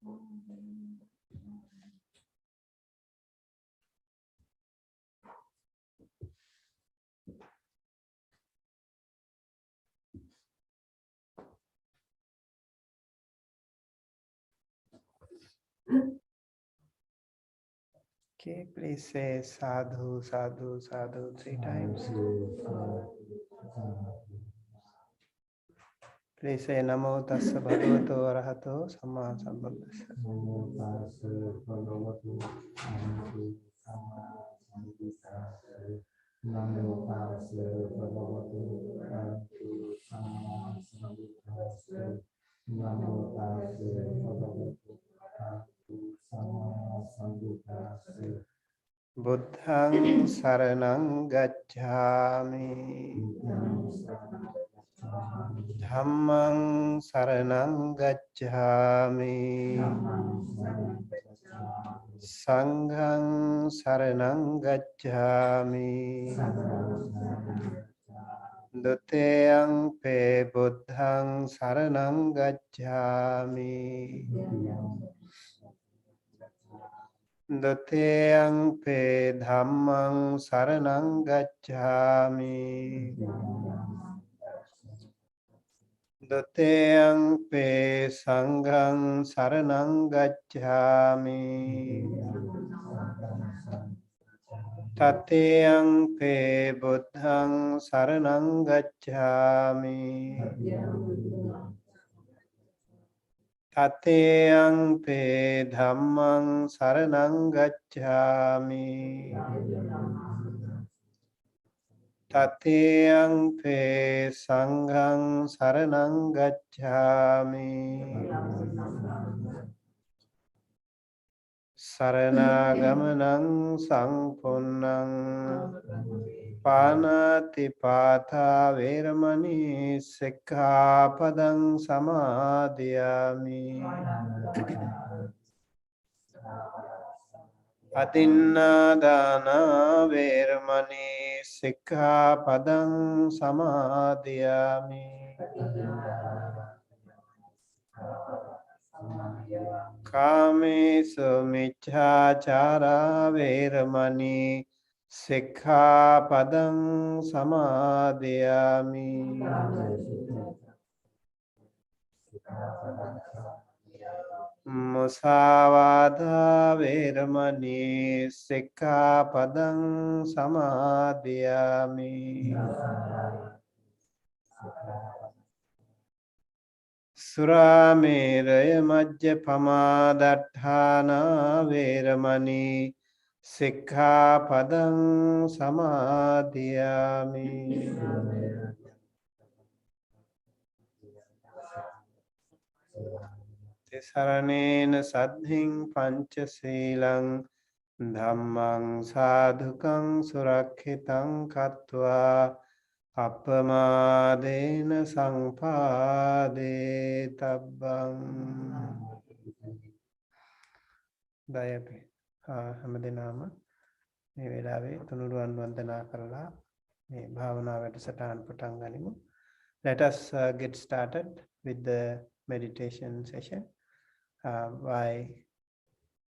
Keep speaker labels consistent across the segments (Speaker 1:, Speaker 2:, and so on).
Speaker 1: Okay, please say sadhu, sadhu, sadhu 3 times. Please say namo tassa bhagavato arahato samma sambuddhassa.
Speaker 2: Namo tassa bhagavato arahato samma sambuddhassa. Namo tassa bhagavato arahato samma sambuddhassa.
Speaker 1: Buddhang saranang gacchami. Dhammang saranang gacchami. Sanghang saranang gacchami. Duteyang pe buddhang saranang gacchami. Duteyang pe dhammang saranang gacchami. Duteyang pe sanghang saranang gacchami. Tateyang pe buddhang saranang gacchami. Tateyang pe dhammang saranang gacchami. Tateyang pe sanghang saranang gacchami. Saranaгаmanang sangpunnang panatipatha veramani sikkhapadang samadhiyami. Atinādāna veramani sikkhapadang samadhiyami. Kāmesu micchāchārā veramani sikkhapadang samadhiyami. Musāvādā veramani sikkhapadang samadhiyami. Suramēraya majjapamā daṭṭhāna veramani sikkhapadang samadhiyami. Tisaranena saddhiṃ pañcasīlaṃ dhammang sādhukang surakkhitāṃ kattvā අපමාදේන සංපාදේ තබ්බං. දැන් අපි හැමදෙනාම මේ වෙලාවේ තුනුරුවන් වන්දනා කරලා මේ භාවනා වැඩසටහන පටන් ගනිමු. Let us get started with the meditation session by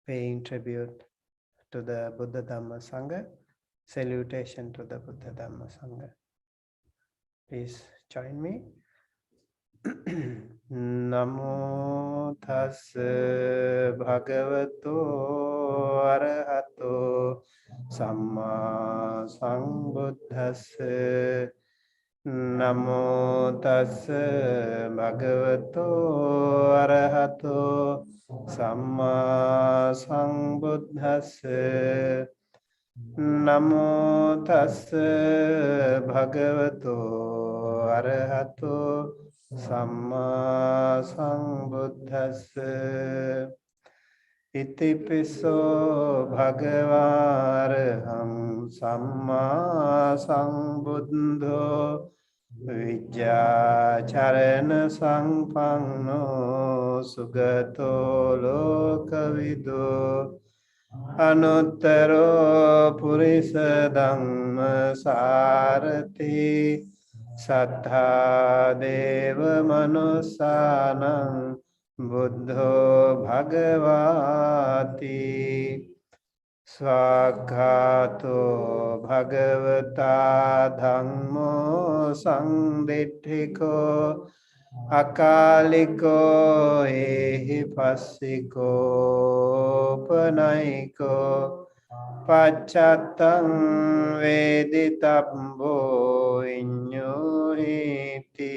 Speaker 1: paying tribute to the Buddha Dhamma Sangha. Salutation to the Buddha Dhamma Sangha. Please join me. Namo tassa bhagavato arahato samma sambuddhassa. Namo tassa bhagavato arahato samma sambuddhassa. Namo tassa bhagavato arahato samma sambuddhassa. Itipiso bhagavaraham samma sambuddho vijjācarana sampanno sugato lokavido. Anuttaro purisa dhamma sārati sattha deva manussānaṃ Buddho Bhagavati Swaghato Bhagavata Dhammo Sangdittiko Akaliko Ehi Passiko Panaiko Pachatang Veditabbo Inyuhiti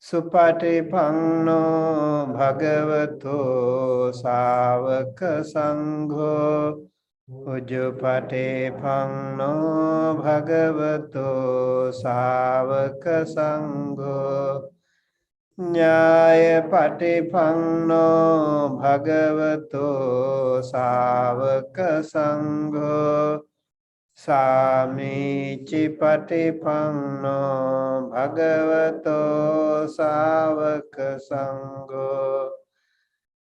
Speaker 1: Supatipanno Bhagavato Savaka Sangho Ujjupatipanno Bhagavato Savaka Sangho Nyaya Patipanno Bhagavato Savaka Sangho Samici Patipanno Bhagavato Savaka Sangho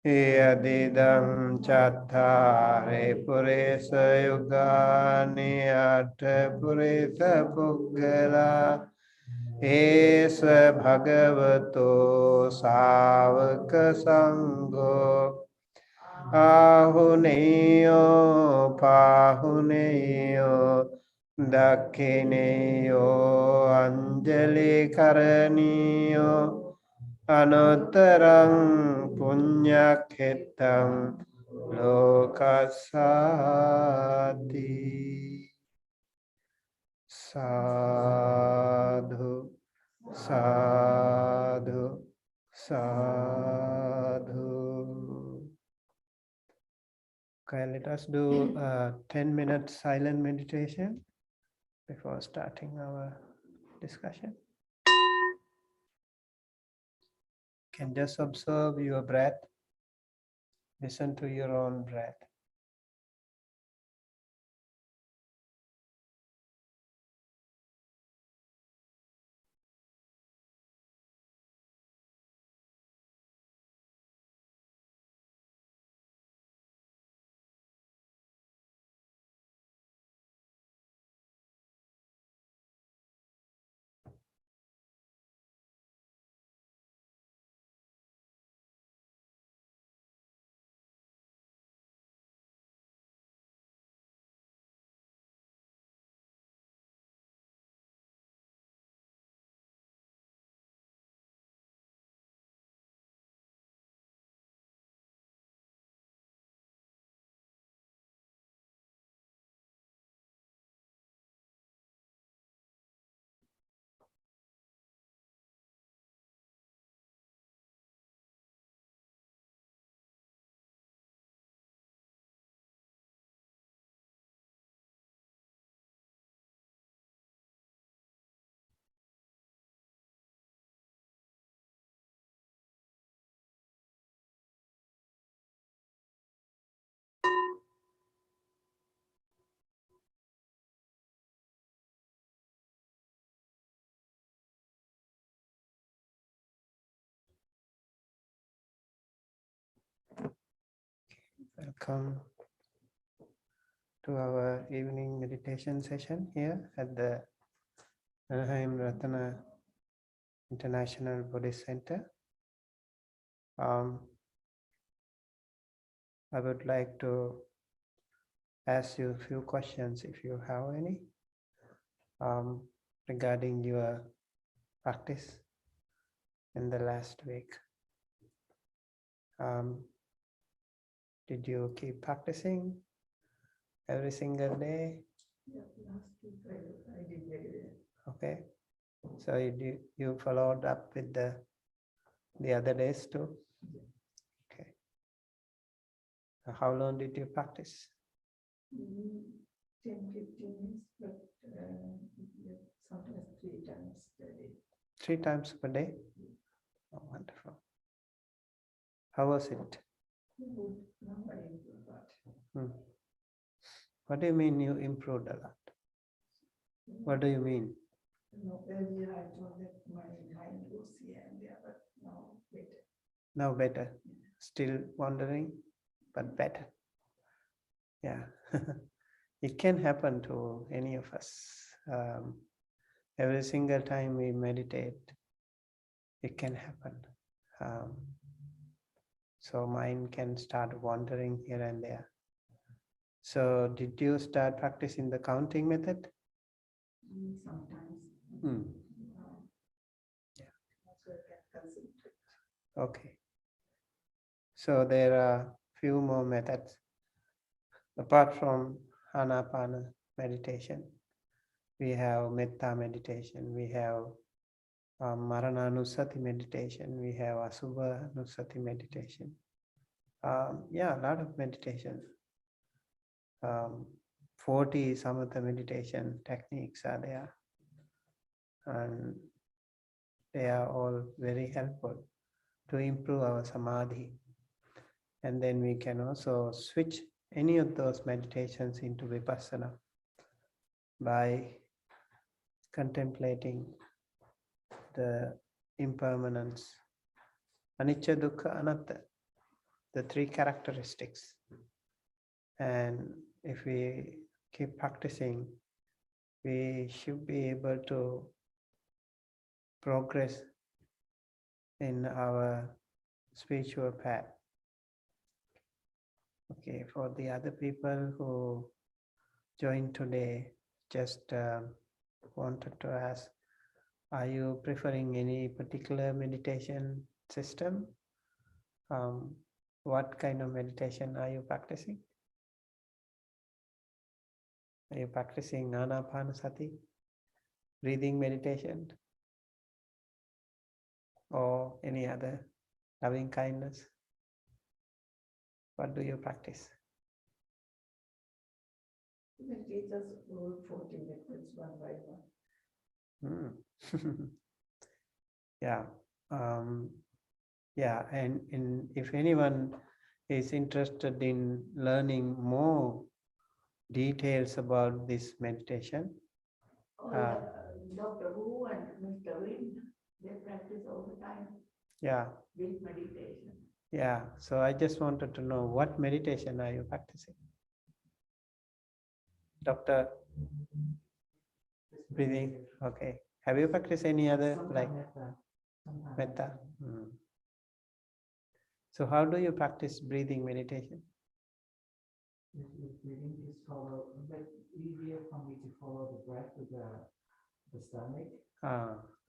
Speaker 1: Yadidam Chattare Purisa Yugani Atta Purisa Puggala Esa Bhagavato Savaka Sangho Ahuneyo Pahuneyo Dakhineyo Anjali Karaniyo Anuttarang Punyakhetam Lokasati Sadhu Sadhu Sadhu. Okay, let us do a 10-minute silent meditation before starting our discussion. You can just observe your breath, listen to your own breath. Welcome to our evening meditation session here at the Anaheim Ratana International Buddhist Center. I would like to ask you a few questions if you have any regarding your practice in the last week. Did you keep practicing every single day?
Speaker 3: Yeah, last week I did very well.
Speaker 1: Okay, so you followed up with the other days too?
Speaker 3: Yeah.
Speaker 1: Okay. How long did you practice?
Speaker 3: 10-15 minutes, but sometimes 3 times a day.
Speaker 1: 3 times per day? Oh, wonderful. How was it?
Speaker 3: Good. Now I improve that.
Speaker 1: What do you mean you improved a lot? What do you mean?
Speaker 3: No, earlier I thought that my mind was here and there, but now better.
Speaker 1: Now better. Still wandering, but better. Yeah. It can happen to any of us. Every single time we meditate, it can happen. So mind can start wandering here and there. So did you start practicing the counting method?
Speaker 3: Sometimes.
Speaker 1: Hmm.
Speaker 3: Also I can concentrate.
Speaker 1: Okay. So there are few more methods apart from Anapana meditation. We have Mettā meditation. We have Marananusati meditation. We have Asubha Nusati meditation. Yeah, a lot of meditation. 40 samatha meditation techniques are there, and they are all very helpful to improve our samadhi. And then we can also switch any of those meditations into vipassana by contemplating the impermanence, anicca, dukkha, anatta, the three characteristics. And if we keep practicing, we should be able to progress in our spiritual path. Okay, for the other people who joined today, just wanted to ask, are you preferring any particular meditation system? What kind of meditation are you practicing? Are you practicing Anapanasati, breathing meditation, or any other loving kindness? What do you practice?
Speaker 3: The teachers rule 40 methods one by one.
Speaker 1: Yeah. Yeah, and if anyone is interested in learning more details about this meditation,
Speaker 3: Dr. Wu and Mr. Win, they practice all the time.
Speaker 1: Yeah.
Speaker 3: Deep meditation.
Speaker 1: Yeah, so I just wanted to know, what meditation are you practicing? Doctor? Breathing, okay. Have you practiced any other, like Mettā? So how do you practice breathing meditation?
Speaker 2: Breathing is follow, but easier for me to follow the breath with the stomach.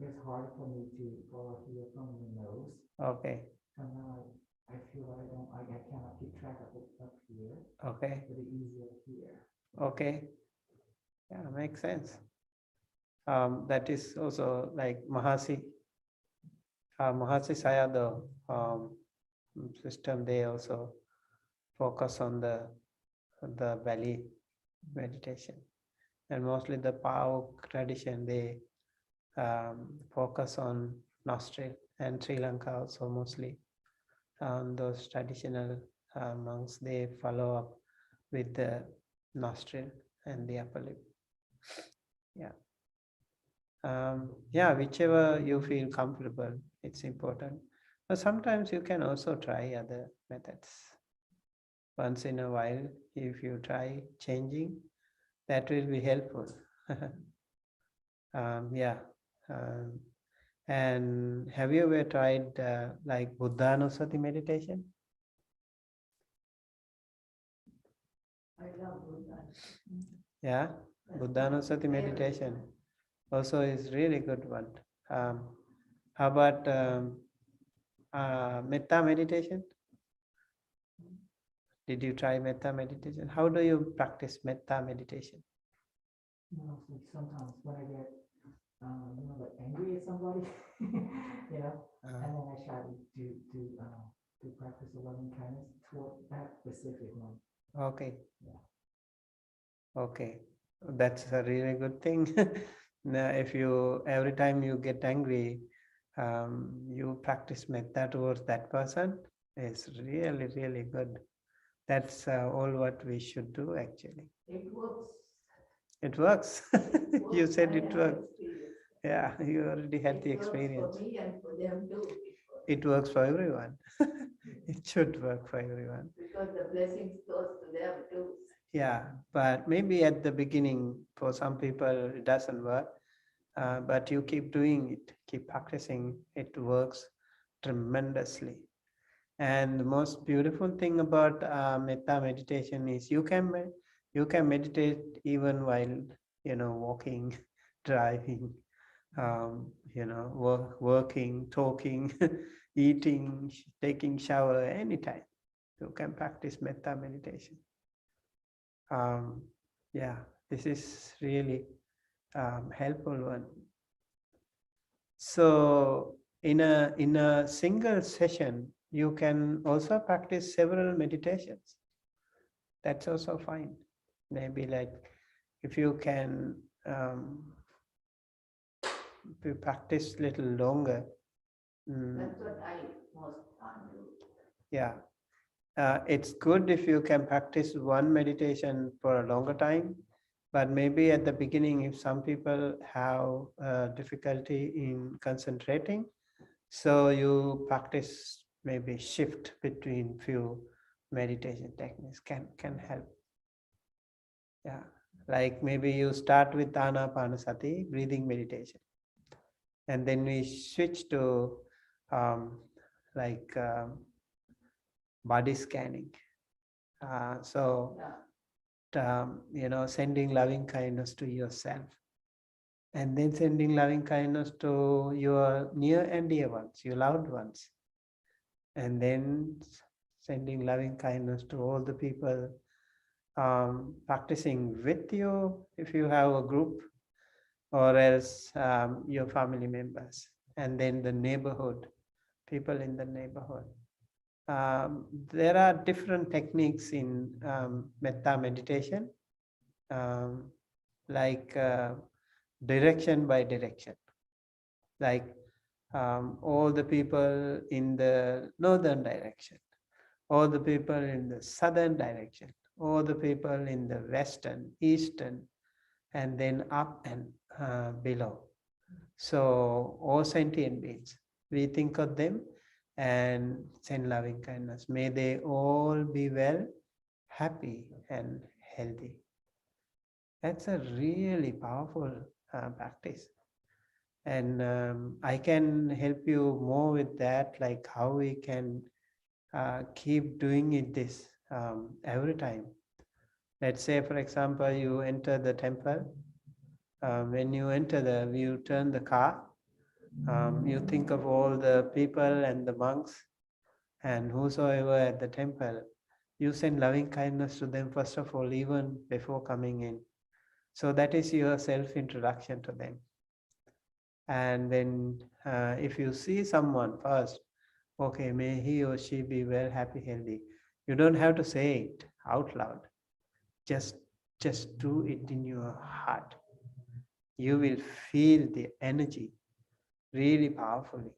Speaker 2: It's hard for me to follow here from the nose.
Speaker 1: Okay.
Speaker 2: And now I feel I cannot keep track of it up here.
Speaker 1: Okay.
Speaker 2: But it's easier here.
Speaker 1: Okay. Yeah, makes sense. That is also like Mahasi Sayadaw system. They also focus on the belly meditation, and mostly the Pao tradition, they focus on nostril, and Sri Lanka also mostly. Those traditional monks, they follow up with the nostril and the upper lip. Yeah. Yeah, whichever you feel comfortable, it's important. But sometimes you can also try other methods. Once in a while, if you try changing, that will be helpful. Yeah. And have you ever tried like Buddhanusati meditation?
Speaker 3: I love Buddha.
Speaker 1: Yeah, Buddhanusati meditation also is really good one. How about Mettā meditation? Did you try Mettā meditation? How do you practice Mettā meditation?
Speaker 2: Like sometimes when I get like angry at somebody, and then I try to practice a loving kindness toward that specific one.
Speaker 1: Okay.
Speaker 2: Yeah.
Speaker 1: Okay, that's a really good thing. Now, if you every time you get angry, you practice Mettā towards that person, it's really, really good. That's all what we should do, actually.
Speaker 3: It works.
Speaker 1: It works. You said it works.
Speaker 3: Experience.
Speaker 1: Yeah, you already had the experience.
Speaker 3: For me and for them too.
Speaker 1: It works for everyone. It should work for everyone.
Speaker 3: Because the blessings goes to them too.
Speaker 1: Yeah, but maybe at the beginning, for some people, it doesn't work. But you keep doing it, keep practicing, it works tremendously. And the most beautiful thing about metta meditation is you can meditate even while walking, driving, working, talking, eating, taking shower, anytime. You can practice metta meditation. Yeah, this is really helpful one. So in a single session, you can also practice several meditations. That's also fine. Maybe like if you can, if you practice little longer.
Speaker 2: That's what I was trying to.
Speaker 1: Yeah, it's good if you can practice one meditation for a longer time, but maybe at the beginning, if some people have difficulty in concentrating, so you practice maybe shift between few meditation techniques can help. Yeah, like maybe you start with Anapanasati, breathing meditation, and then we switch to like body scanning. So sending loving kindness to yourself, and then sending loving kindness to your near and dear ones, your loved ones, and then sending loving kindness to all the people practicing with you if you have a group, or else your family members, and then the neighborhood, people in the neighborhood. There are different techniques in metta meditation, like direction by direction, like all the people in the northern direction, all the people in the southern direction, all the people in the western, eastern, and then up and below. So all sentient beings, we think of them and send loving kindness. May they all be well, happy, and healthy. That's a really powerful practice. And I can help you more with that, like how we can keep doing it this every time. Let's say, for example, you enter the temple. When you enter you turn the car, you think of all the people and the monks and whosoever at the temple. You send loving kindness to them, first of all, even before coming in. So that is your self-introduction to them. And then if you see someone first, okay, may he or she be well, happy, healthy. You don't have to say it out loud. Just do it in your heart. You will feel the energy really powerfully.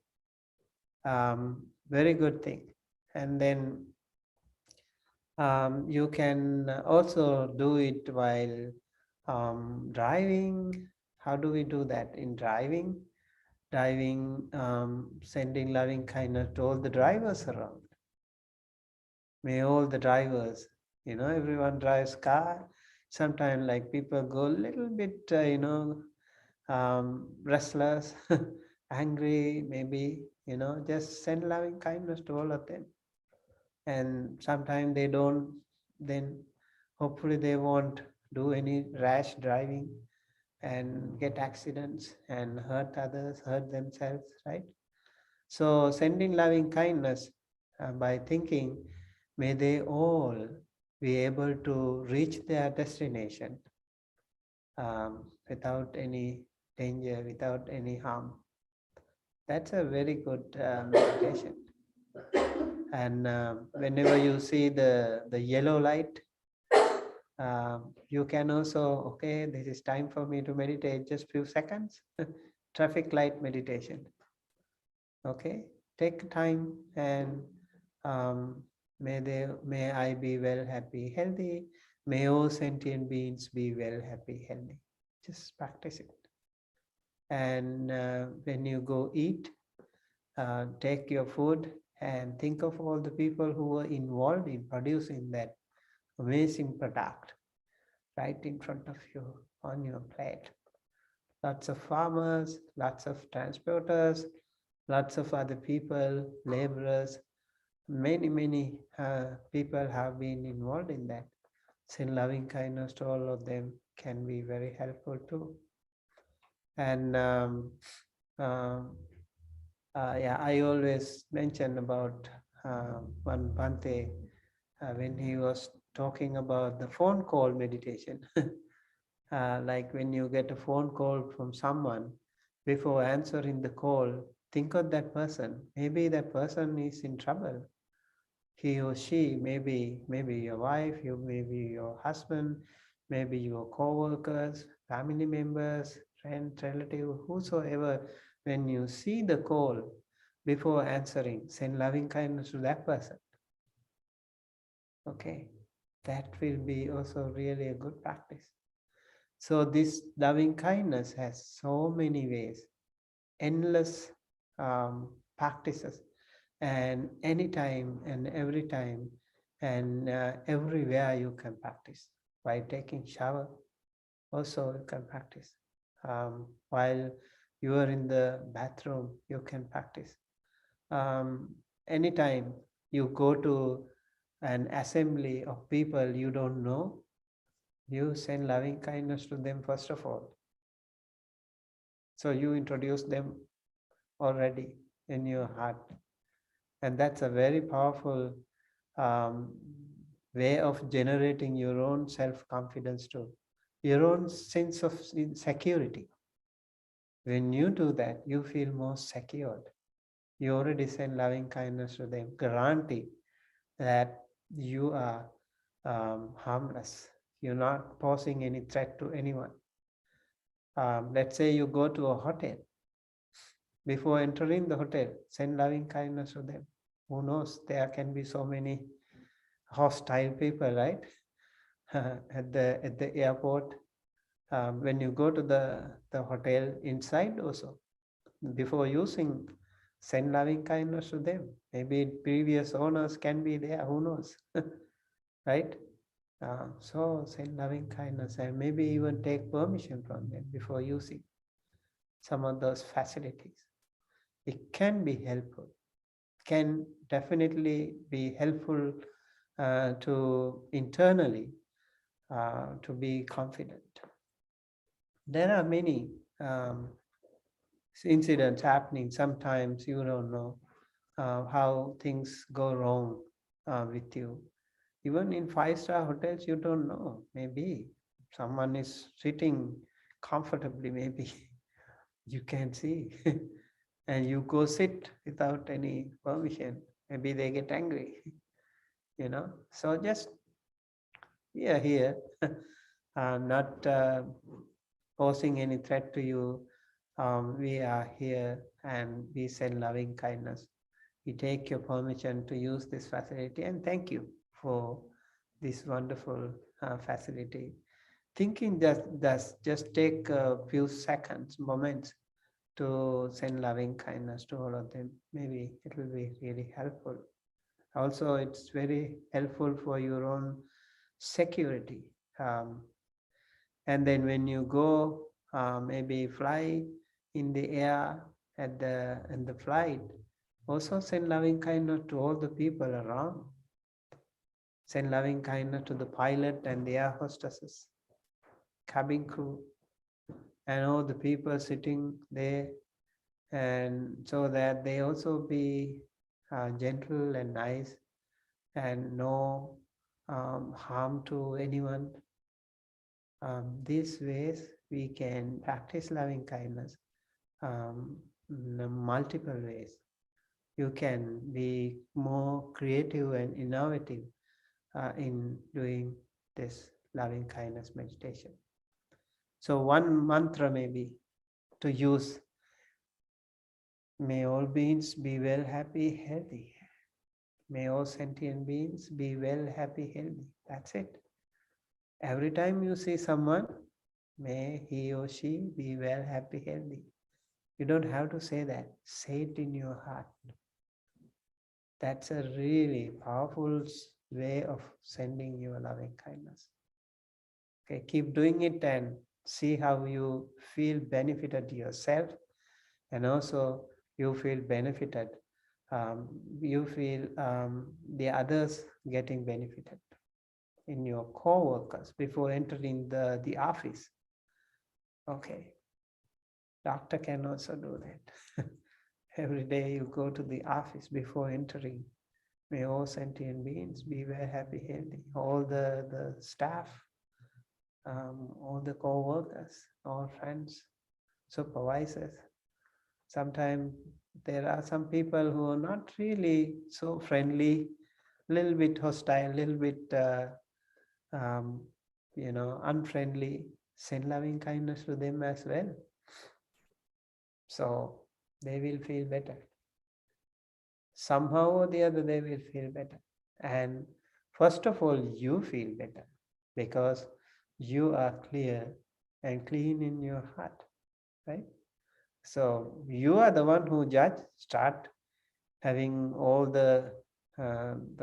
Speaker 1: Very good thing. And then you can also do it while driving. How do we do that in driving? Driving, sending loving kindness to all the drivers around. May all the drivers, everyone drives car. Sometimes like people go a little bit, restless, angry, maybe, just send loving kindness to all of them. And sometimes they don't, then hopefully they won't do any rash driving and get accidents and hurt others, hurt themselves, right? So sending loving kindness by thinking, may they all be able to reach their destination without any danger, without any harm. That's a very good meditation. And whenever you see the yellow light, you can also, okay, this is time for me to meditate, just few seconds. Traffic light meditation. Okay, take time and may I be well, happy, healthy. May all sentient beings be well, happy, healthy. Just practice it. And when you go eat, take your food and think of all the people who were involved in producing that amazing product right in front of you on your plate. Lots of farmers, lots of transporters, lots of other people, laborers, Many people have been involved in that. Send loving kindness to all of them can be very helpful too. And yeah, I always mention about one Bhante when he was talking about the phone call meditation. Like when you get a phone call from someone, before answering the call, think of that person. Maybe that person is in trouble. He or she, maybe your wife, maybe your husband, maybe your co-workers, family members, friend, relative, whosoever. When you see the call, before answering, send loving kindness to that person. Okay, that will be also really a good practice. So this loving kindness has so many ways, endless practices, and anytime and every time and everywhere you can practice. While taking shower, also you can practice. While you are in the bathroom, you can practice. Anytime you go to an assembly of people you don't know, you send loving kindness to them first of all. So you introduce them already in your heart. And that's a very powerful way of generating your own self-confidence too, your own sense of security. When you do that, you feel more secured. You already send loving kindness to them, guarantee that you are harmless. You're not posing any threat to anyone. Let's say you go to a hotel. Before entering the hotel, send loving kindness to them. Who knows? There can be so many hostile people, right? at the airport, when you go to the hotel inside also, before using, send loving kindness to them. Maybe previous owners can be there, who knows? Right? So send loving kindness and maybe even take permission from them before using some of those facilities. It can be helpful, can definitely be helpful to internally to be confident. There are many incidents happening. Sometimes you don't know how things go wrong with you. Even in 5-star hotels, you don't know. Maybe someone is sitting comfortably, maybe you can see. And you go sit without any permission. Maybe they get angry, So just, we are here, not posing any threat to you. We are here and we send loving kindness. We take your permission to use this facility and thank you for this wonderful facility. Thinking just take a few seconds, moments to send loving kindness to all of them. Maybe it will be really helpful. Also, it's very helpful for your own security. And then when you go, maybe fly in the air in the flight, also send loving kindness to all the people around. Send loving kindness to the pilot and the air hostesses, cabin crew, and all the people sitting there, and so that they also be gentle and nice and no harm to anyone. These ways we can practice loving kindness in multiple ways. You can be more creative and innovative in doing this loving kindness meditation. So one mantra maybe to use: may all beings be well, happy, healthy. May all sentient beings be well, happy, healthy. That's it. Every time you see someone, may he or she be well, happy, healthy. You don't have to say that. Say it in your heart. That's a really powerful way of sending your loving kindness. Okay, keep doing it and see how you feel benefited yourself, and also you feel benefited you feel the others getting benefited in your co-workers before entering the office. Okay, doctor can also do that. Every day you go to the office before entering. May all sentient beings be very happy, healthy. All the staff, all the co-workers, all friends, supervisors. Sometimes there are some people who are not really so friendly, little bit hostile, little bit unfriendly. Send loving kindness to them as well. So they will feel better. Somehow or the other, they will feel better. And first of all, you feel better because you are clear and clean in your heart, right? So you are the one who judge, start having all the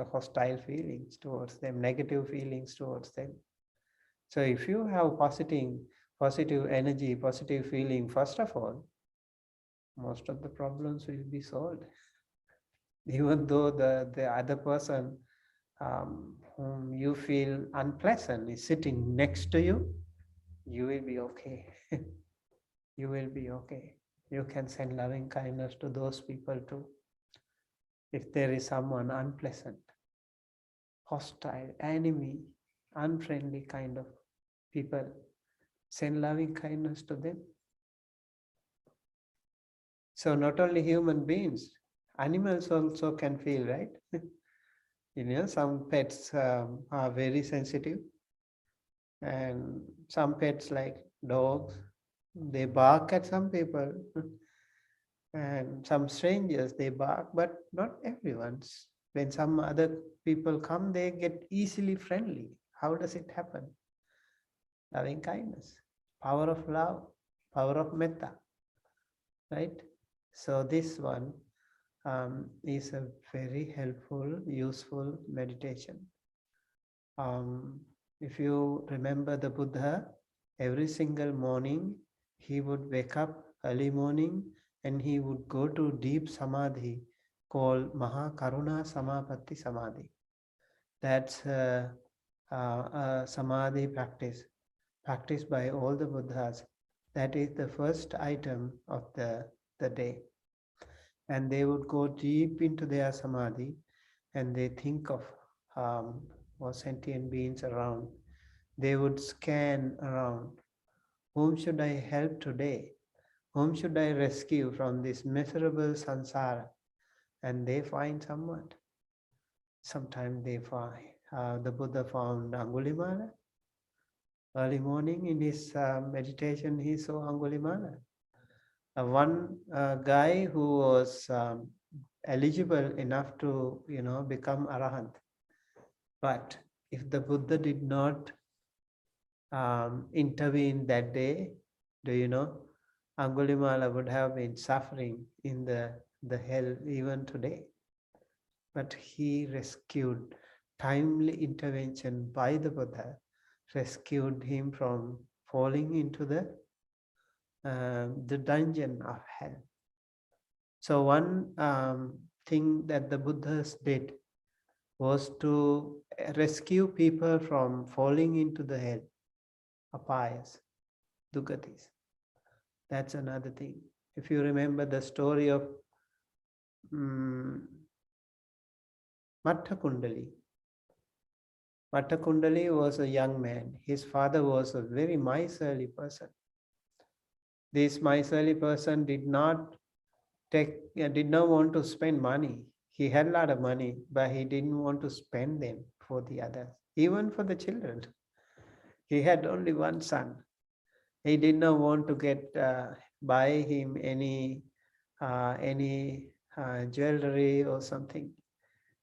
Speaker 1: hostile feelings towards them, negative feelings towards them. So if you have positive energy, positive feeling, first of all, most of the problems will be solved. Even though the other person whom you feel unpleasant is sitting next to you, you will be okay. You will be okay. You can send loving kindness to those people too. If there is someone unpleasant, hostile, enemy, unfriendly kind of people, send loving kindness to them. So not only human beings, animals also can feel, right? Some pets are very sensitive, and some pets like dogs, they bark at some people, and some strangers, they bark, but not everyone's. When some other people come, they get easily friendly. How does it happen? Loving kindness, power of love, power of Mettā, right? So this one is a very helpful, useful meditation. If you remember the Buddha, every single morning he would wake up early morning and he would go to deep samadhi called Maha Karuna Samapatti Samadhi. That's a samadhi practiced by all the Buddhas. That is the first item of the day. And they would go deep into their samadhi and they think of or sentient beings around. They would scan around. Whom should I help today? Whom should I rescue from this miserable sansara? And they find someone. Sometimes they find, the Buddha found Angulimala. Early morning in his meditation, he saw Angulimala. One guy who was eligible enough to, become Arahant. But if the Buddha did not intervene that day, do you know, Angulimala would have been suffering in the hell even today. But he rescued, timely intervention by the Buddha rescued him from falling into the dungeon of hell. So one thing that the Buddhas did was to rescue people from falling into the hell, apayas, dugatis. That's another thing. If you remember the story of Mattā Kundali. Mattā Kundali was a young man. His father was a very miserly person. This miserly person did not want to spend money. He had a lot of money, but he didn't want to spend them for the others, even for the children. He had only one son. He did not want to buy him any jewelry or something.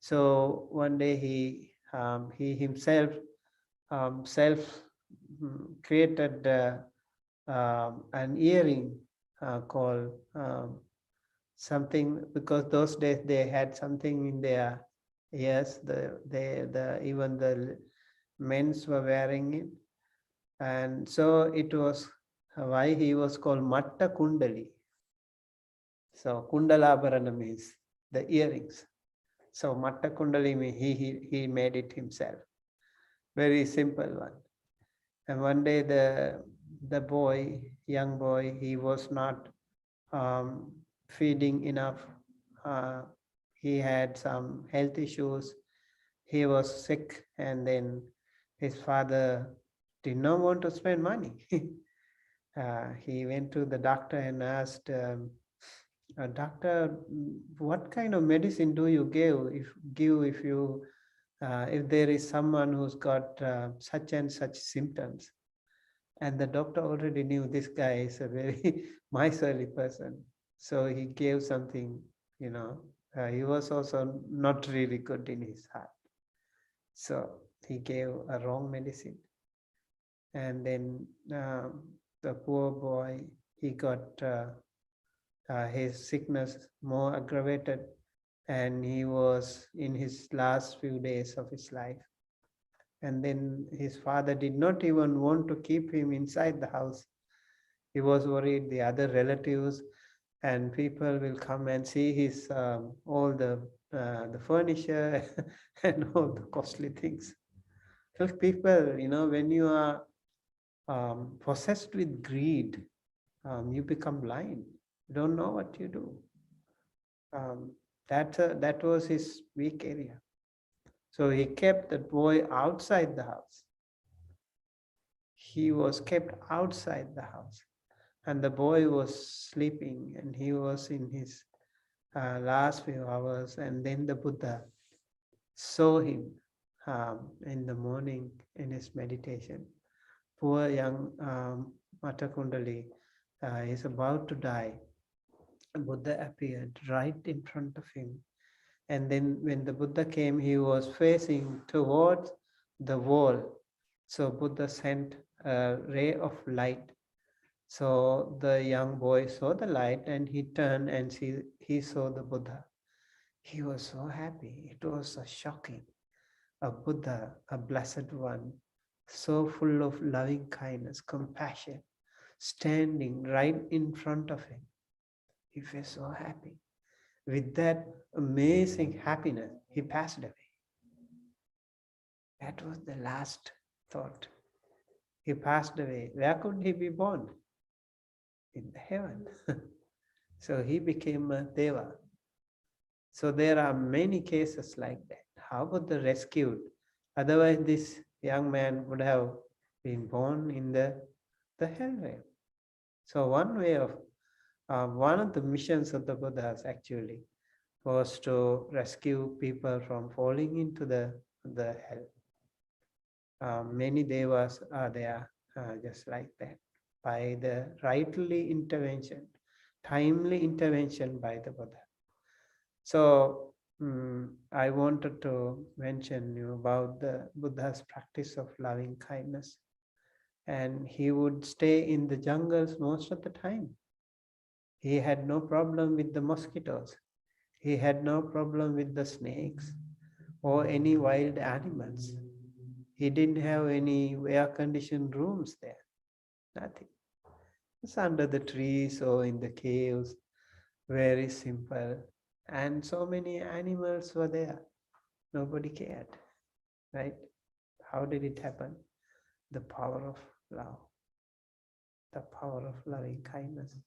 Speaker 1: So one day he himself created an earring called something, because those days they had something in their ears. Even the men's were wearing it, and so it was why he was called Mattā Kundali. So Kundalabharana means the earrings. So Matta Kundalini, he made it himself. Very simple one. And one day the boy, young boy, he was not feeding enough. He had some health issues. He was sick, and then his father did not want to spend money. He went to the doctor and asked, doctor, what kind of medicine do you give if there is someone who's got such and such symptoms? And the doctor already knew this guy is a very miserly person. So he gave something, he was also not really good in his heart. So he gave a wrong medicine. And then the poor boy, he got his sickness more aggravated, and he was in his last few days of his life. And then his father did not even want to keep him inside the house. He was worried the other relatives and people will come and see his all the furniture and all the costly things. So people, when you are possessed with greed, you become blind. You don't know what you do. That was his weak area. So he kept the boy outside the house. He was kept outside the house. And the boy was sleeping, and he was in his last few hours. And then the Buddha saw him in the morning in his meditation. Poor young Mata Kundali is about to die. Buddha appeared right in front of him. And then when the Buddha came, he was facing towards the wall. So Buddha sent a ray of light. So the young boy saw the light, and he turned and he saw the Buddha. He was so happy. It was so shocking. A Buddha, a blessed one, so full of loving kindness, compassion, standing right in front of him. He was so happy. With that amazing happiness, he passed away. That was the last thought. He passed away. Where could he be born? In heaven. So he became a Deva. So there are many cases like that. How about the rescued? Otherwise, this young man would have been born in the hellway. So one of the missions of the Buddhas actually was to rescue people from falling into the hell. Many devas are there just like that, by the timely intervention by the Buddha. So I wanted to mention you about the Buddha's practice of loving kindness. And he would stay in the jungles most of the time. He had no problem with the mosquitoes. He had no problem with the snakes or any wild animals. He didn't have any air-conditioned rooms there. Nothing. It's under the trees or in the caves. Very simple. And so many animals were there. Nobody cared. Right? How did it happen? The power of love. The power of loving kindness.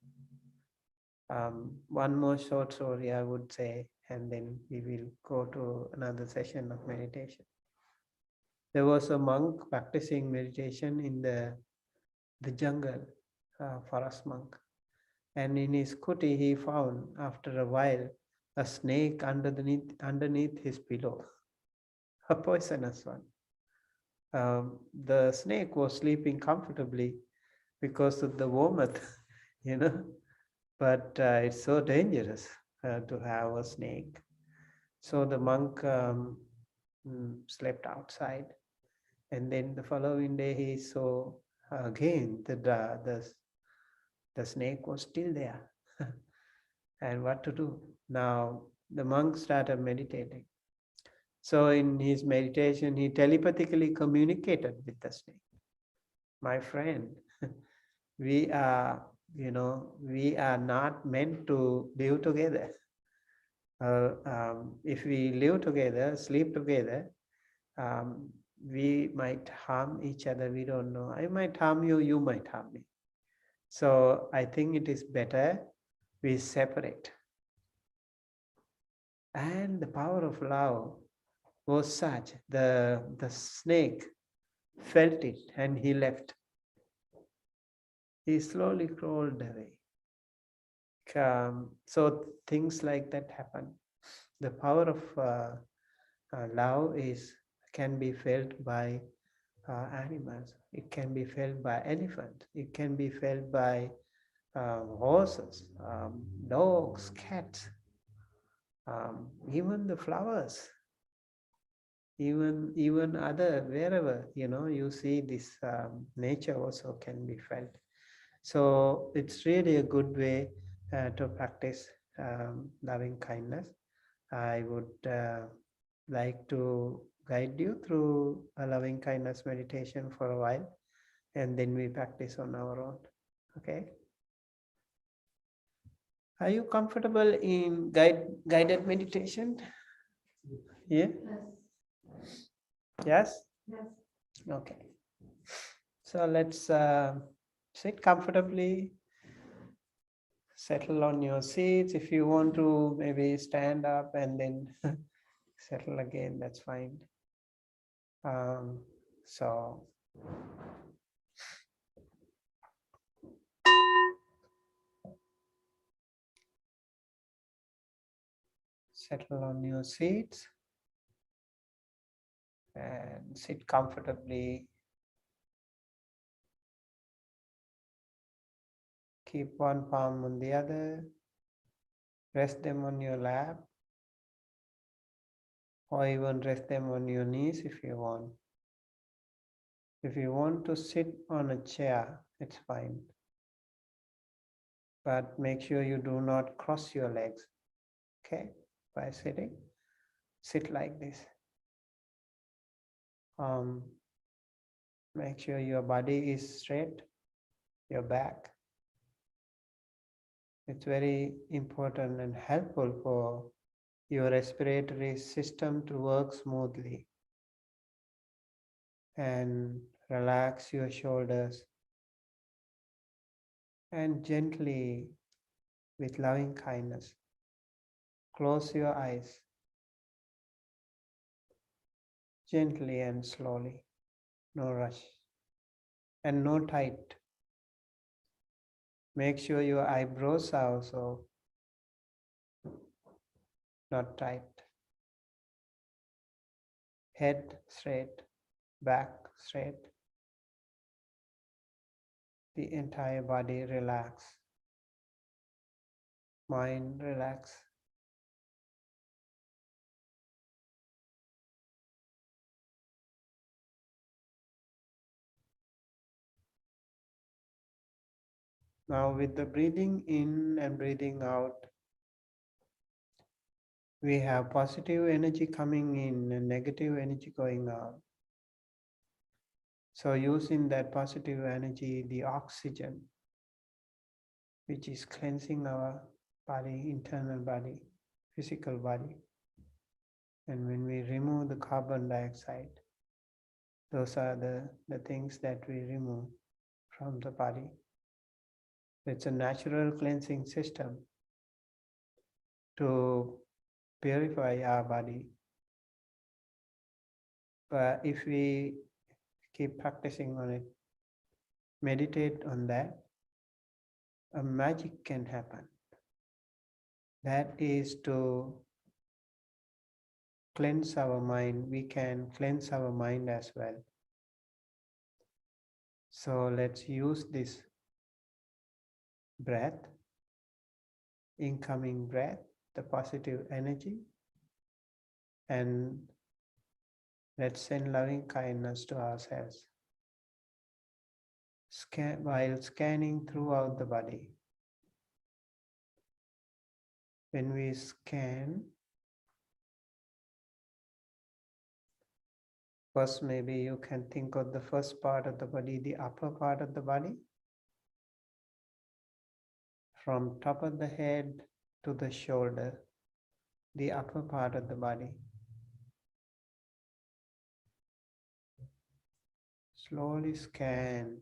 Speaker 1: One more short story I would say, and then we will go to another session of meditation. There was a monk practicing meditation in the jungle, forest monk. And in his kuti, he found, after a while, a snake underneath his pillow, a poisonous one. The snake was sleeping comfortably because of the warmth, but it's so dangerous to have a snake. So the monk slept outside, and then the following day he saw again the snake was still there. And what to do? Now the monk started meditating. So in his meditation, he telepathically communicated with the snake. My friend, we are not meant to live together. If we live together, sleep together, we might harm each other. We don't know. I might harm you, you might harm me. So I think it is better we separate. And the power of love was such, the snake felt it and he left. He slowly crawled away. So things like that happen. The power of love can be felt by animals. It can be felt by elephants. It can be felt by horses, dogs, cats, even the flowers, even other, wherever you see this, nature also can be felt. So it's really a good way to practice loving kindness. I would like to guide you through a loving kindness meditation for a while, and then we practice on our own. Okay? Are you comfortable in guided meditation? Yeah? Yes?
Speaker 2: Yes.
Speaker 1: Okay. So let's sit comfortably, settle on your seats. If you want to maybe stand up and then settle again, that's fine. So settle on your seats and sit comfortably. Keep one palm on the other. Rest them on your lap, or even rest them on your knees if you want. If you want to sit on a chair, it's fine. But make sure you do not cross your legs. Okay? By sitting, sit like this. Make sure your body is straight, your back. It's very important and helpful for your respiratory system to work smoothly. And relax your shoulders and gently, with loving kindness, close your eyes gently and slowly. No rush and no tight. Make sure your eyebrows are also not tight. Head straight, back straight. The entire body relax. Mind relax. Now with the breathing in and breathing out, we have positive energy coming in and negative energy going out. So using that positive energy, the oxygen, which is cleansing our body, internal body, physical body. And when we remove the carbon dioxide, those are the things that we remove from the body. It's a natural cleansing system to purify our body. But if we keep practicing on it, meditate on that, a magic can happen. That is to cleanse our mind. We can cleanse our mind as well. So let's use this breath, incoming breath, the positive energy, and let's send loving kindness to ourselves. While scanning throughout the body. When we scan, first maybe you can think of the first part of the body, the upper part of the body. From top of the head to the shoulder, the upper part of the body. Slowly scan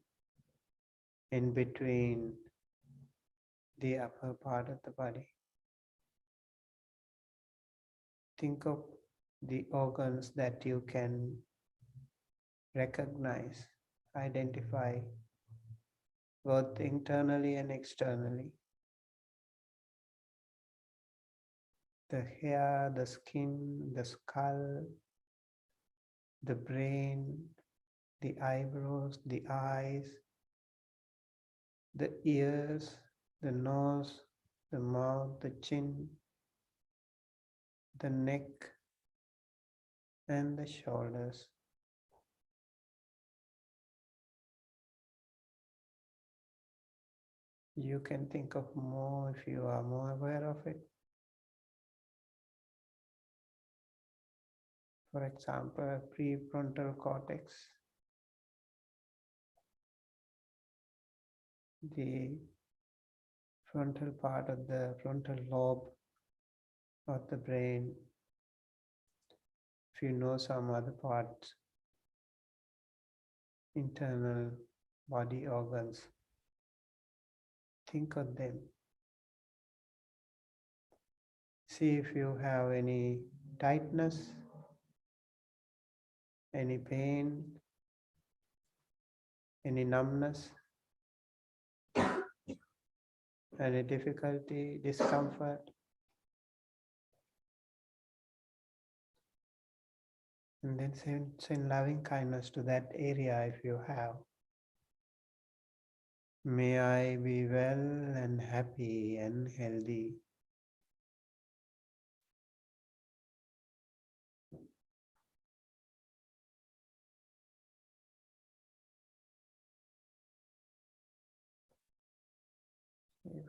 Speaker 1: in between the upper part of the body. Think of the organs that you can recognize, identify, both internally and externally. The hair, the skin, the skull, the brain, the eyebrows, the eyes, the ears, the nose, the mouth, the chin, the neck, and the shoulders. You can think of more if you are more aware of it. For example, prefrontal cortex, the frontal part of the frontal lobe of the brain. If you know some other parts, internal body organs, think of them. See if you have any tightness, any pain, any numbness, any difficulty, discomfort. And then send loving kindness to that area if you have. May I be well and happy and healthy.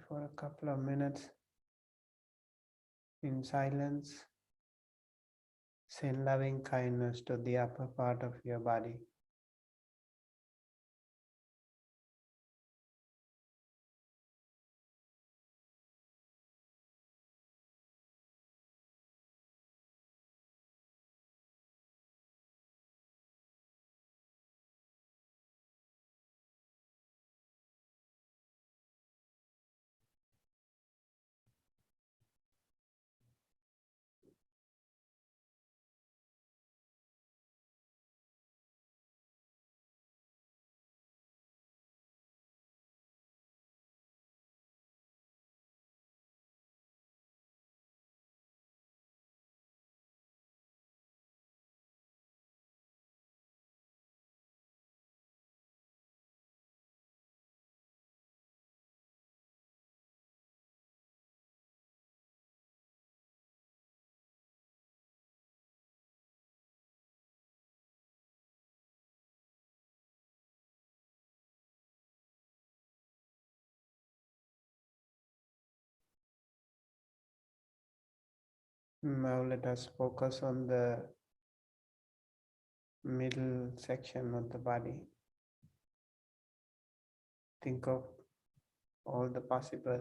Speaker 1: For a couple of minutes in silence, send loving kindness to the upper part of your body. Now let us focus on the middle section of the body. Think of all the possible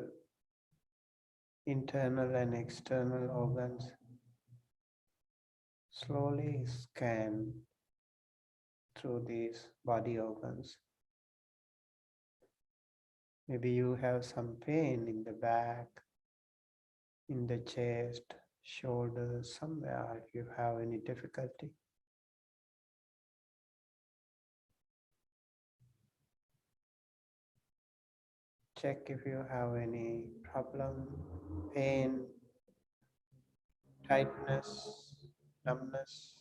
Speaker 1: internal and external organs. Slowly scan through these body organs. Maybe you have some pain in the back, in the chest, shoulders, somewhere if you have any difficulty. Check if you have any problem, pain, tightness, numbness,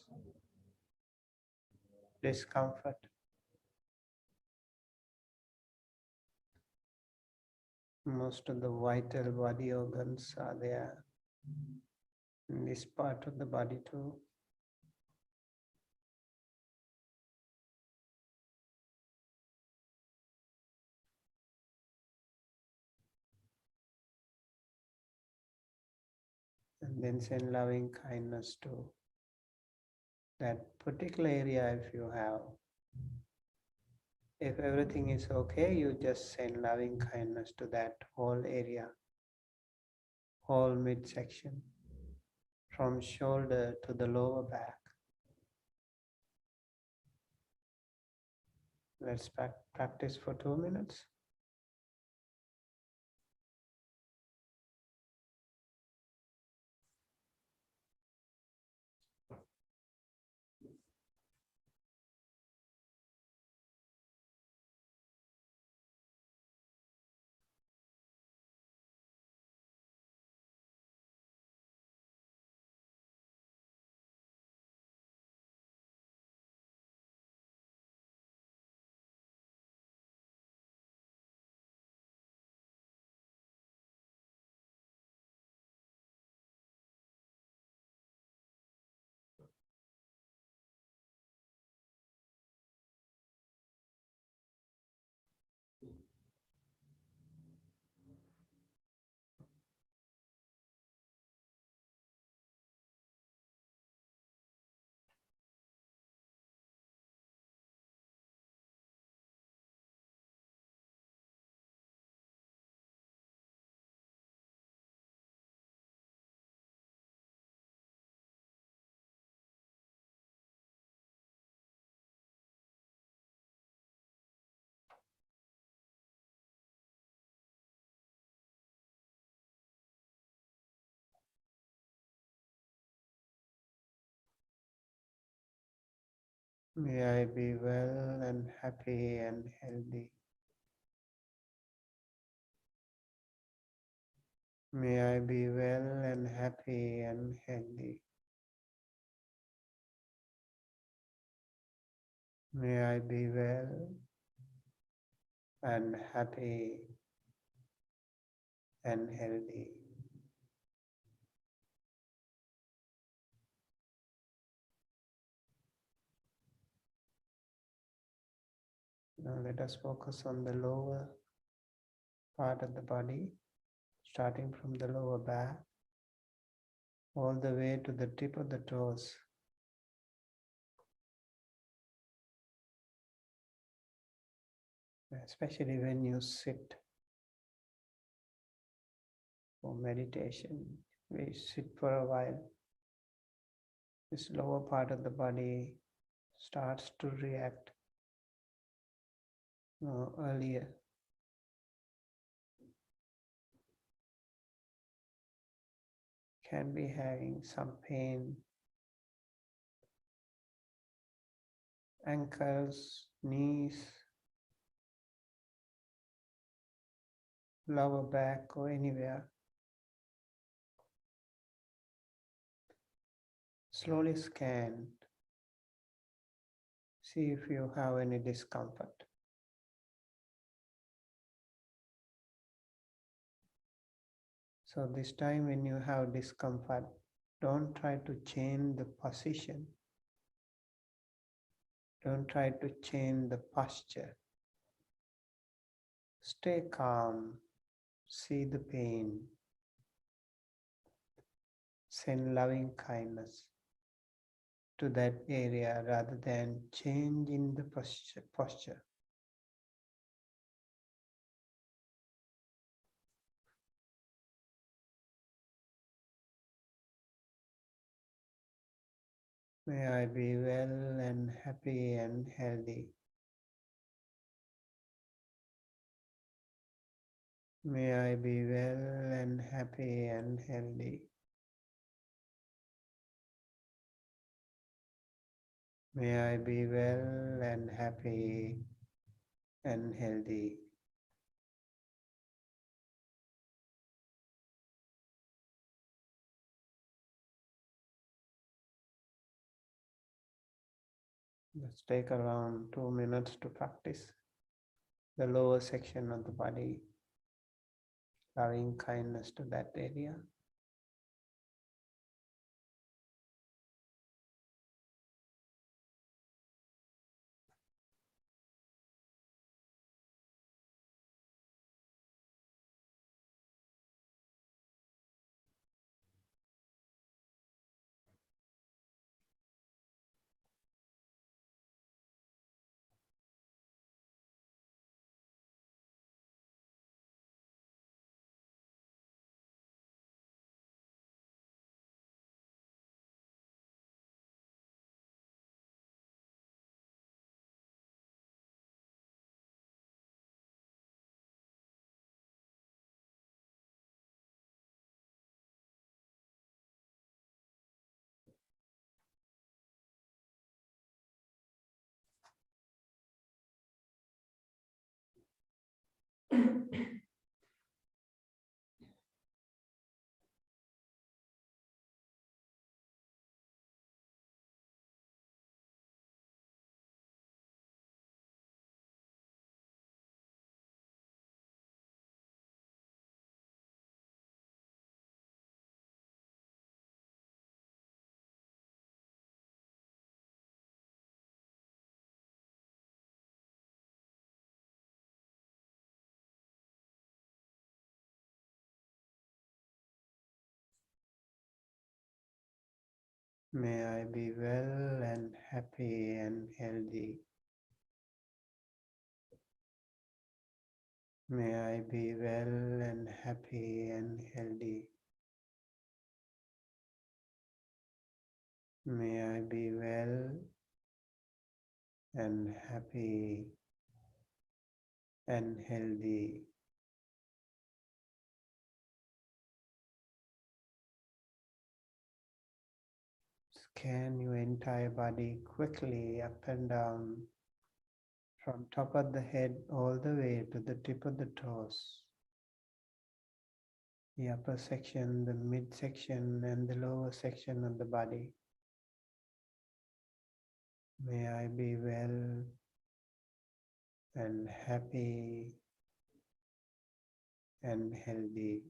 Speaker 1: discomfort. Most of the vital body organs are there in this part of the body too. And then send loving kindness to that particular area if you have. If everything is okay, you just send loving kindness to that whole area, whole midsection. from shoulder to the lower back. Let's practice for 2 minutes. May I be well and happy and healthy. May I be well and happy and healthy. May I be well and happy and healthy. Now let us focus on the lower part of the body, starting from the lower back, all the way to the tip of the toes. Especially when you sit for meditation, we sit for a while. This lower part of the body starts to react earlier. Can be having some pain. Ankles, knees, lower back or anywhere. Slowly scan. See if you have any discomfort. So this time when you have discomfort, don't try to change the position. Don't try to change the posture. Stay calm. See the pain. Send loving kindness to that area rather than changing the posture. May I be well and happy and healthy. May I be well and happy and healthy. May I be well and happy and healthy. Let's take around 2 minutes to practice the lower section of the body, loving kindness to that area. May I be well and happy and healthy. May I be well and happy and healthy. May I be well and happy and healthy. Scan your entire body quickly up and down, from top of the head all the way to the tip of the toes. The upper section, the midsection, and the lower section of the body. May I be well and happy and healthy.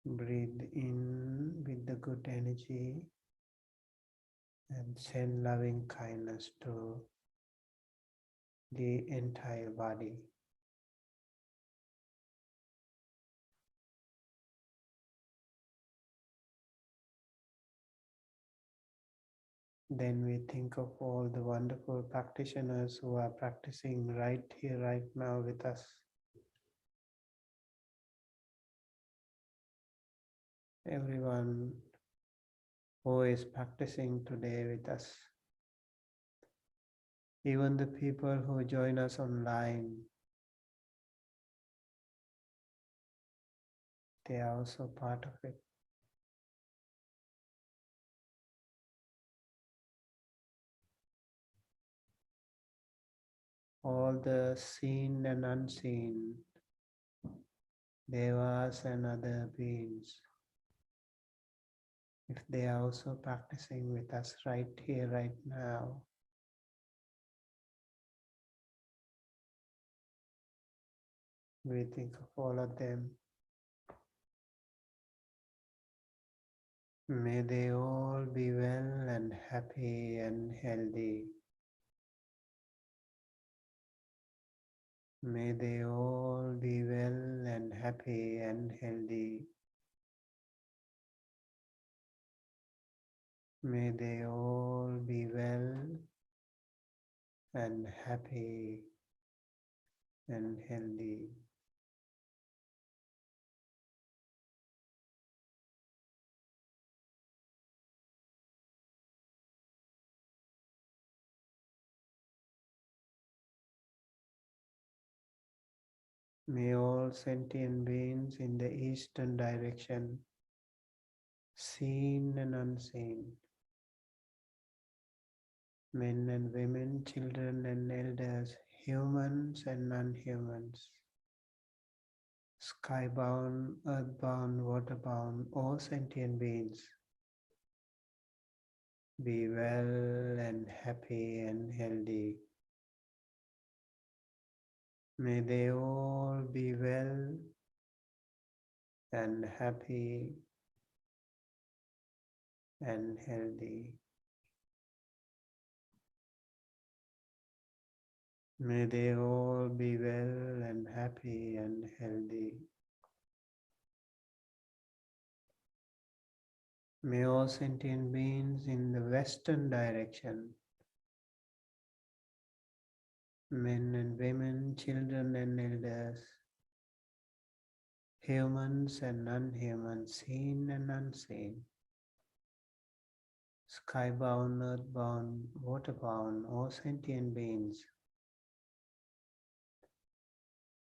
Speaker 1: Breathe in with the good energy and send loving kindness to the entire body. Then we think of all the wonderful practitioners who are practicing right here, right now with us. Everyone who is practicing today with us. Even the people who join us online, they are also part of it. All the seen and unseen, devas and other beings, if they are also practicing with us right here, right now, we think of all of them. May they all be well and happy and healthy. May they all be well and happy and healthy. May they all be well and happy and healthy. May all sentient beings in the eastern direction, seen and unseen, men and women, children and elders, humans and non-humans, skybound, earthbound, waterbound, all sentient beings, be well and happy and healthy. May they all be well and happy and healthy. May they all be well and happy and healthy. May all sentient beings in the western direction, men and women, children and elders, humans and non-humans, seen and unseen, skybound, earthbound, waterbound, all sentient beings,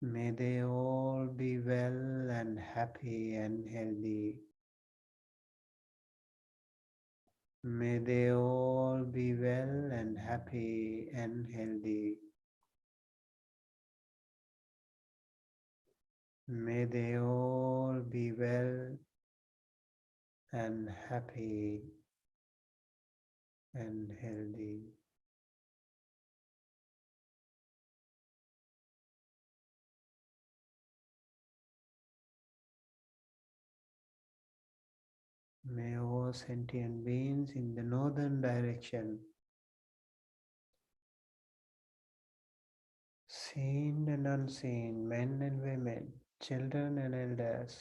Speaker 1: may they all be well and happy and healthy. May they all be well and happy and healthy. May they all be well and happy and healthy. May all sentient beings in the northern direction, seen and unseen, men and women, children and elders,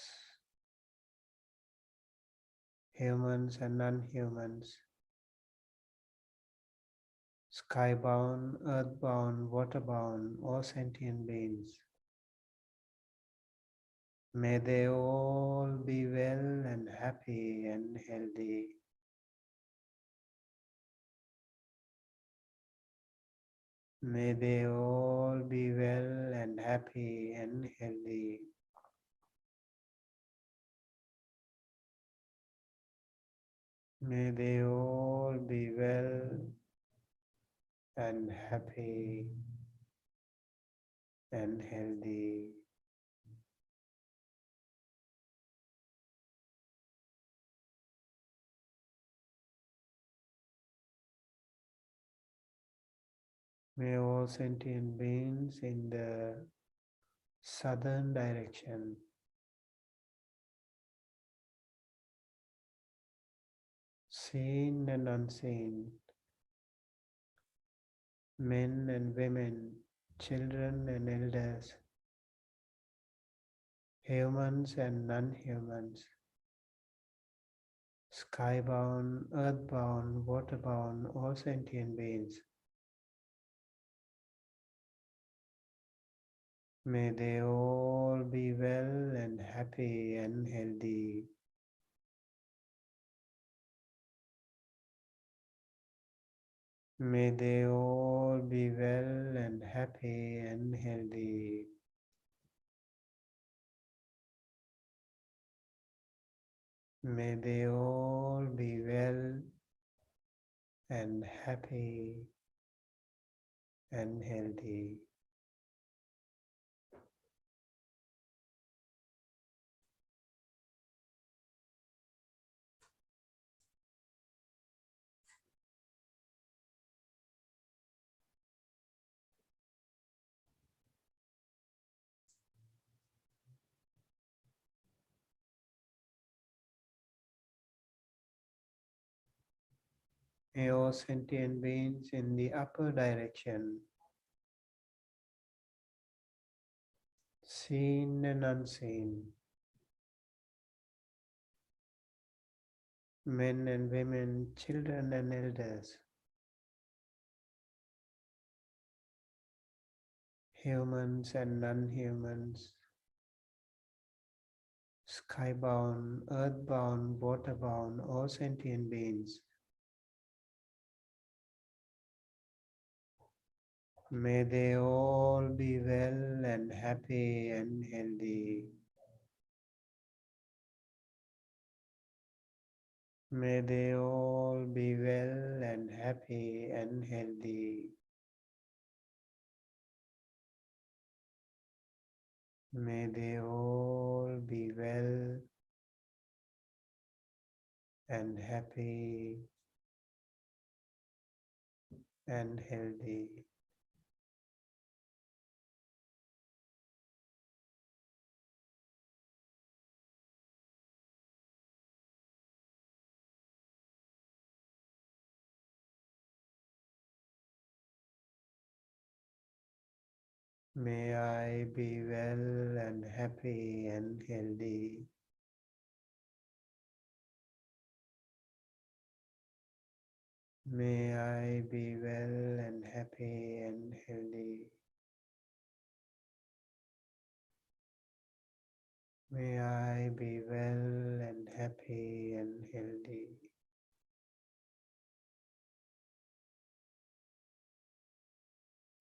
Speaker 1: humans and non-humans, skybound, earthbound, waterbound, all sentient beings. May they all be well and happy and healthy. May they all be well and happy and healthy. May they all be well and happy and healthy. May all sentient beings in the southern direction, seen and unseen, men and women, children and elders, humans and non-humans, skybound, earthbound, waterbound, all sentient beings. May they all be well and happy and healthy. May they all be well and happy and healthy. May they all be well and happy and healthy. May all sentient beings in the upper direction, seen and unseen, men and women, children and elders, humans and non-humans, skybound, earthbound, waterbound, all sentient beings. May they all be well and happy and healthy. May they all be well and happy and healthy. May they all be well and happy and healthy. May I be well and happy and healthy. May I be well and happy and healthy. May I be well and happy and healthy.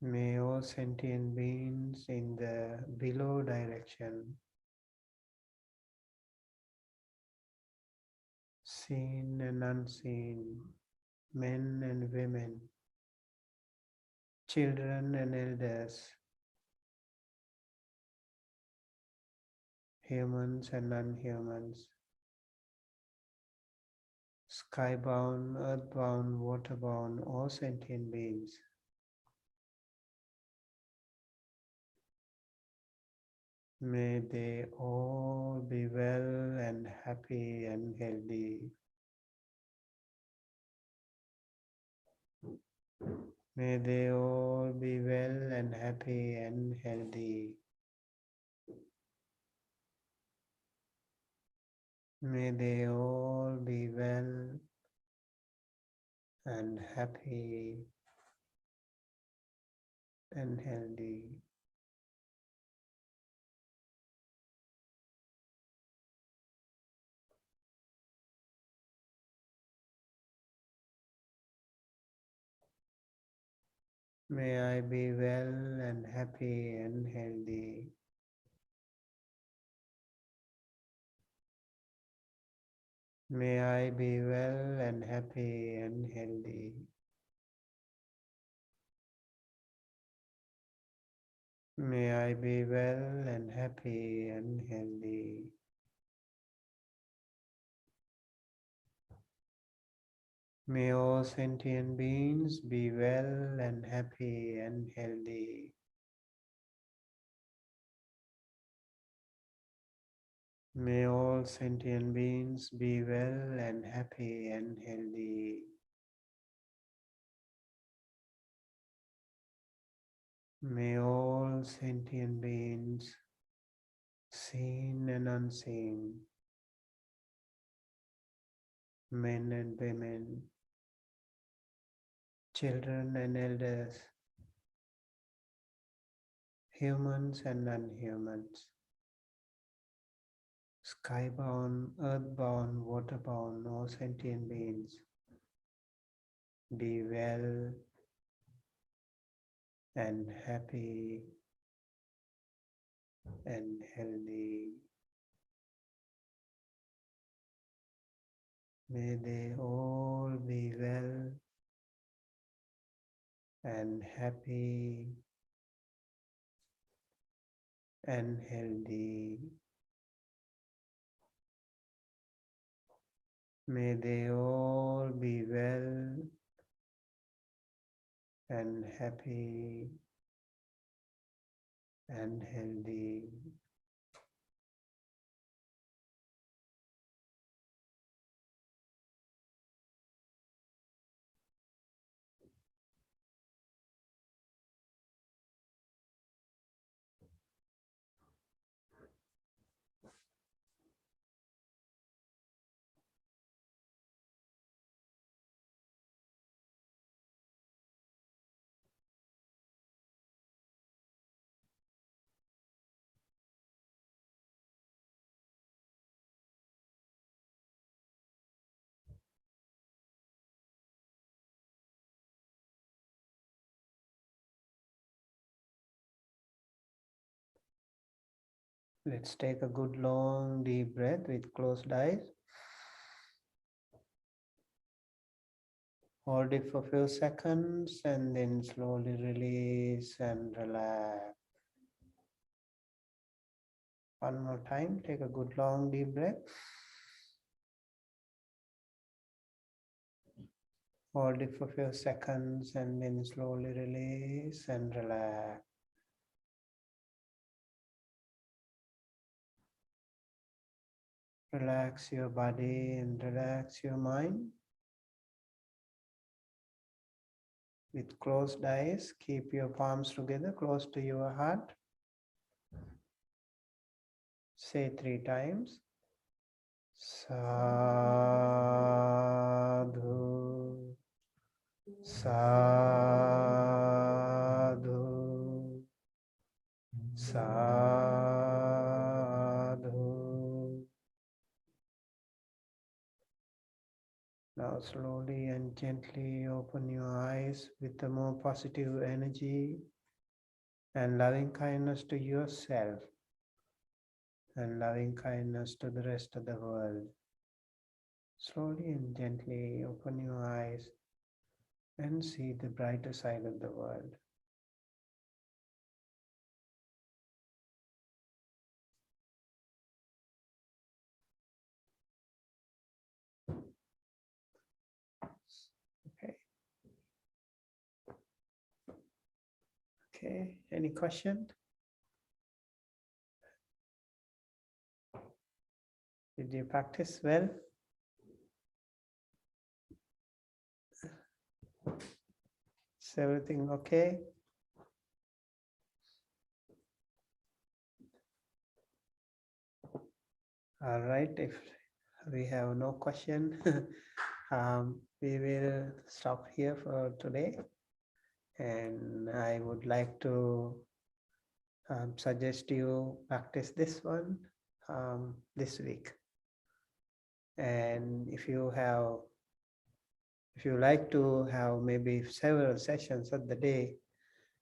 Speaker 1: May all sentient beings in the below direction, seen and unseen, men and women, children and elders, humans and non-humans, skybound, earthbound, waterbound, all sentient beings. May they all be well and happy and healthy. May they all be well and happy and healthy. May they all be well and happy and healthy. May I be well and happy and healthy. May I be well and happy and healthy. May I be well and happy and healthy. May all sentient beings be well and happy and healthy. May all sentient beings be well and happy and healthy. May all sentient beings, seen and unseen, men and women, children and elders, humans and non-humans, skybound, earthbound, waterbound, all sentient beings, be well and happy and healthy. May they all be well and happy and healthy. May they all be well and happy and healthy. Let's take a good long deep breath with closed eyes. Hold it for a few seconds and then slowly release and relax. One more time, take a good long deep breath. Hold it for a few seconds and then slowly release and relax. Relax your body and relax your mind. With closed eyes, keep your palms together close to your heart. Say 3 times. Sadhu, sadhu, sadhu. Now slowly and gently open your eyes with a more positive energy and loving kindness to yourself and loving kindness to the rest of the world. Slowly and gently open your eyes and see the brighter side of the world. Okay. Okay, any question? Did you practice well? Is everything okay? All right, if we have no question. We will stop here for today. And I would like to suggest you practice this one this week. And if you like to have maybe several sessions of the day,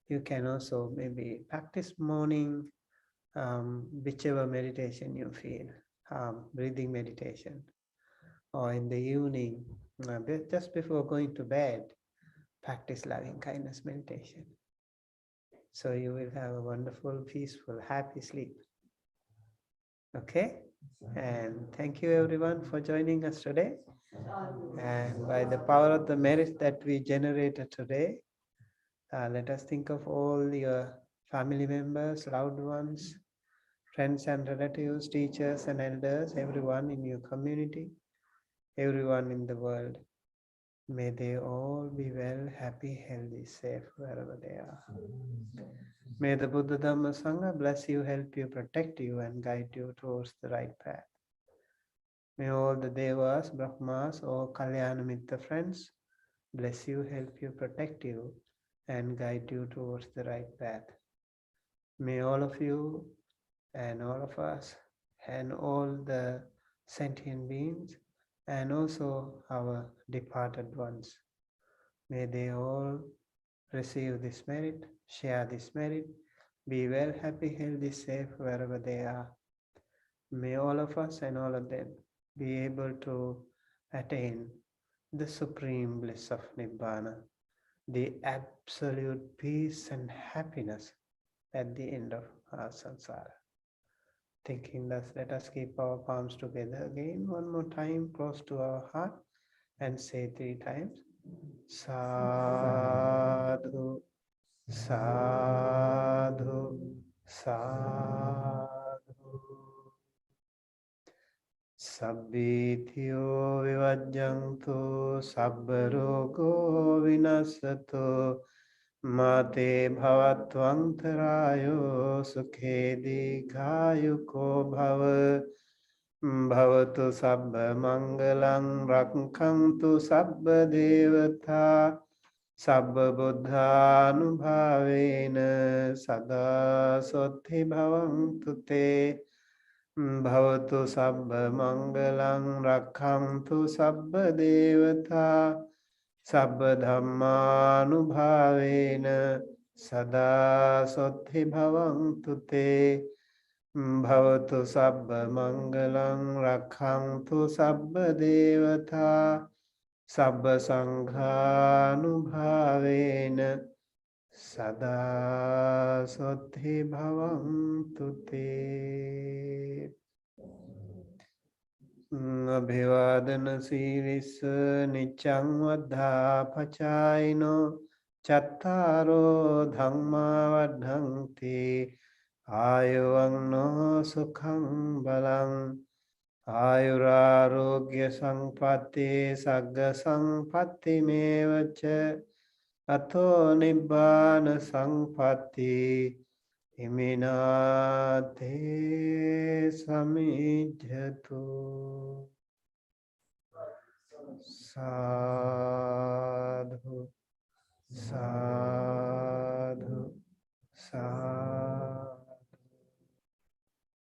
Speaker 1: you can also maybe practice morning, whichever meditation you feel, breathing meditation, or in the evening, just before going to bed, practice loving kindness meditation. So you will have a wonderful, peaceful, happy sleep. Okay? And thank you everyone for joining us today. And by the power of the merit that we generated today, let us think of all your family members, loved ones, friends and relatives, teachers and elders, everyone in your community, everyone in the world. May they all be well, happy, healthy, safe, wherever they are. May the Buddha Dhamma Sangha bless you, help you, protect you, and guide you towards the right path. May all the Devas, Brahmas, or Kalyana Mitta friends bless you, help you, protect you, and guide you towards the right path. May all of you and all of us and all the sentient beings and also our departed ones, may they all receive this merit, share this merit, be well, happy, healthy, safe wherever they are. May all of us and all of them be able to attain the supreme bliss of Nibbana, the absolute peace and happiness at the end of our samsara. Thinking thus, let us keep our palms together again one more time, close to our heart, and say 3 times, Sadhu, Sadhu, Sadhu. Sabbithiyo vivajjantu, sabbarogo vinasato, Mate bhavatvantarayo sukhe dikayuko bhava, bhavatu sabba mangalang rakhantu sabba devata, sabba buddhanubhavena sada sothi bhavantu te, bhavatu sabba mangalang rakhantu sabba devata, Sabba dhammanubhavena sada sothi bhavantu te, bhavatu sabba mangalang rakhantu sabba devata, sabba sanghanubhavena sada sothi bhavantu te. Abhivadana sirisa niccang vaddha pachayino chattaro dhamma vaddhanti ayuvagno sukhang balang ayurarogya sampatti sagga sampatti mevacha ato nibbana sampatti Iminate samijjatu. Sadhu, sadhu, sadhu.